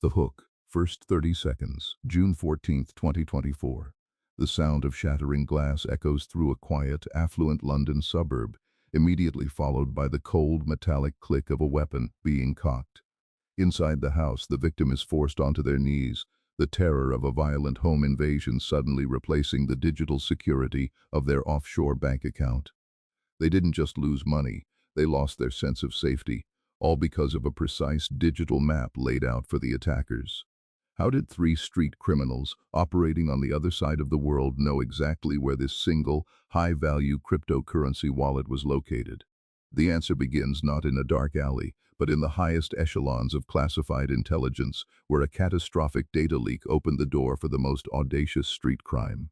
The hook, first 30 seconds, June 14, 2024. The sound of shattering glass echoes through a quiet, affluent London suburb, immediately followed by the cold, metallic click of a weapon being cocked. Inside the house, the victim is forced onto their knees, the terror of a violent home invasion suddenly replacing the digital security of their offshore bank account. They didn't just lose money, they lost their sense of safety, all because of a precise digital map laid out for the attackers. How did three street criminals operating on the other side of the world know exactly where this single, high-value cryptocurrency wallet was located? The answer begins not in a dark alley, but in the highest echelons of classified intelligence, where a catastrophic data leak opened the door for the most audacious street crime.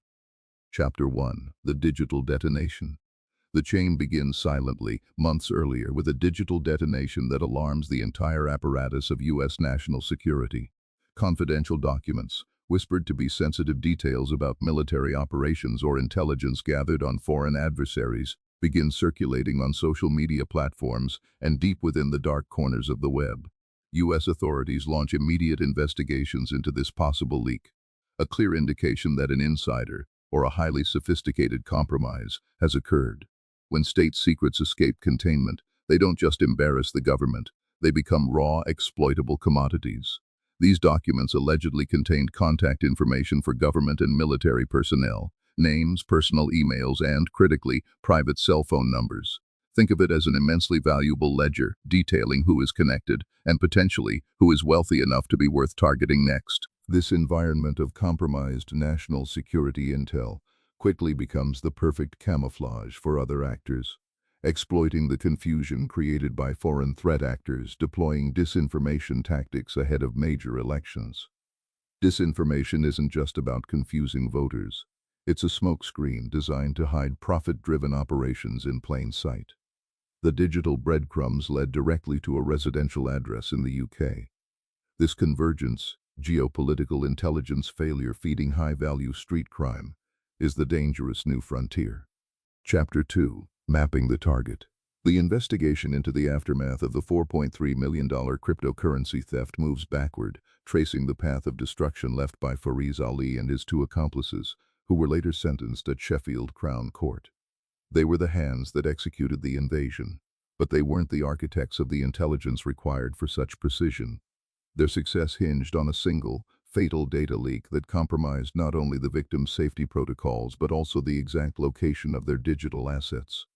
Chapter 1. The Digital Detonation. The chain begins silently, months earlier, with a digital detonation that alarms the entire apparatus of U.S. national security. Confidential documents, whispered to be sensitive details about military operations or intelligence gathered on foreign adversaries, begin circulating on social media platforms and deep within the dark corners of the web. U.S. authorities launch immediate investigations into this possible leak, a clear indication that an insider, or a highly sophisticated compromise, has occurred. When state secrets escape containment, they don't just embarrass the government, they become raw, exploitable commodities. These documents allegedly contained contact information for government and military personnel, names, personal emails, and, critically, private cell phone numbers. Think of it as an immensely valuable ledger, detailing who is connected, and potentially who is wealthy enough to be worth targeting next. This environment of compromised national security intel quickly becomes the perfect camouflage for other actors, exploiting the confusion created by foreign threat actors deploying disinformation tactics ahead of major elections. Disinformation isn't just about confusing voters. It's a smokescreen designed to hide profit-driven operations in plain sight. The digital breadcrumbs led directly to a residential address in the UK. This convergence, geopolitical intelligence failure feeding high-value street crime, is the dangerous new frontier. Chapter 2. Mapping the target. The investigation into the aftermath of the $4.3 million cryptocurrency theft moves backward, tracing the path of destruction left by Fariz Ali and his two accomplices, who were later sentenced at Sheffield Crown Court. They were the hands that executed the invasion, but they weren't the architects of the intelligence required for such precision. Their success hinged on a single, fatal data leak that compromised not only the victims' safety protocols but also the exact location of their digital assets.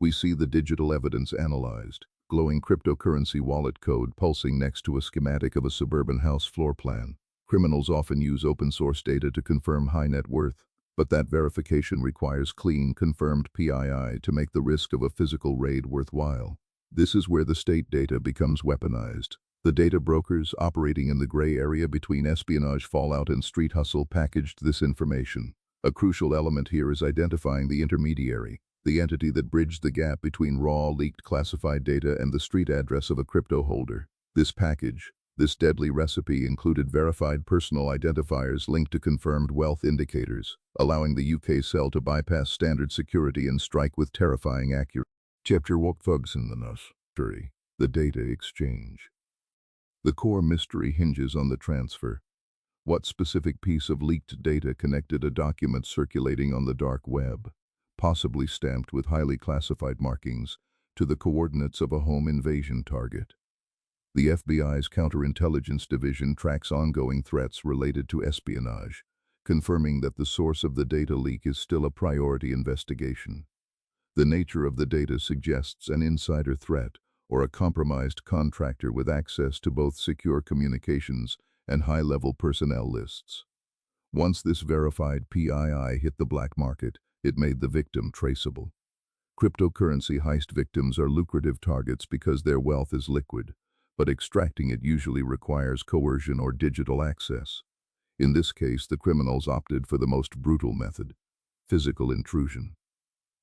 We see the digital evidence analyzed, glowing cryptocurrency wallet code pulsing next to a schematic of a suburban house floor plan. Criminals often use open-source data to confirm high net worth, but that verification requires clean, confirmed PII to make the risk of a physical raid worthwhile. This is where the state data becomes weaponized. The data brokers operating in the gray area between espionage fallout and street hustle packaged this information. A crucial element here is identifying the intermediary, the entity that bridged the gap between raw, leaked classified data and the street address of a crypto holder. This package, this deadly recipe, included verified personal identifiers linked to confirmed wealth indicators, allowing the UK cell to bypass standard security and strike with terrifying accuracy. Chapter What Thugs in the Nursery. The data exchange. The core mystery hinges on the transfer. What specific piece of leaked data connected a document circulating on the dark web, possibly stamped with highly classified markings, to the coordinates of a home invasion target? The FBI's counterintelligence division tracks ongoing threats related to espionage, confirming that the source of the data leak is still a priority investigation. The nature of the data suggests an insider threat or a compromised contractor with access to both secure communications and high-level personnel lists. Once this verified PII hit the black market, it made the victim traceable. Cryptocurrency heist victims are lucrative targets because their wealth is liquid, but extracting it usually requires coercion or digital access. In this case, the criminals opted for the most brutal method: physical intrusion.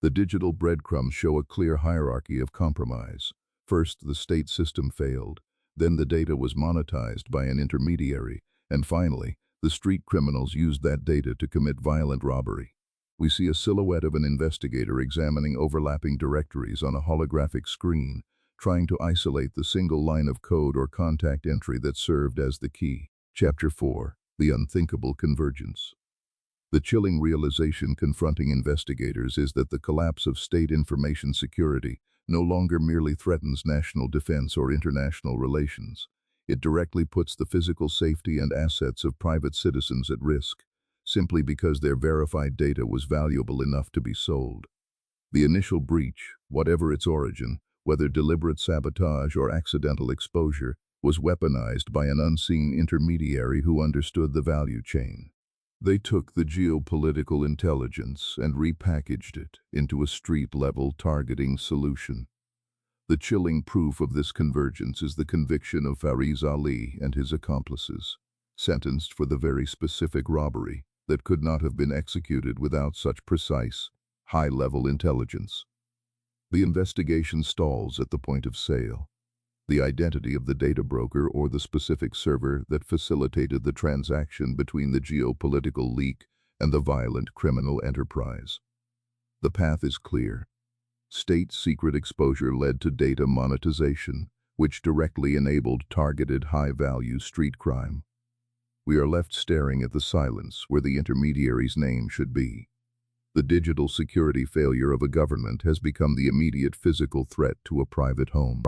The digital breadcrumbs show a clear hierarchy of compromise. First, the state system failed, then the data was monetized by an intermediary, and finally, the street criminals used that data to commit violent robbery. We see a silhouette of an investigator examining overlapping directories on a holographic screen, trying to isolate the single line of code or contact entry that served as the key. Chapter 4. The Unthinkable Convergence. The chilling realization confronting investigators is that the collapse of state information security no longer merely threatens national defense or international relations. It directly puts the physical safety and assets of private citizens at risk, simply because their verified data was valuable enough to be sold. The initial breach, whatever its origin, whether deliberate sabotage or accidental exposure, was weaponized by an unseen intermediary who understood the value chain. They took the geopolitical intelligence and repackaged it into a street-level targeting solution. The chilling proof of this convergence is the conviction of Fariz Ali and his accomplices, sentenced for the very specific robbery that could not have been executed without such precise, high-level intelligence. The investigation stalls at the point of sale. The identity of the data broker or the specific server that facilitated the transaction between the geopolitical leak and the violent criminal enterprise. The path is clear. State secret exposure led to data monetization, which directly enabled targeted high-value street crime. We are left staring at the silence where the intermediary's name should be. The digital security failure of a government has become the immediate physical threat to a private home.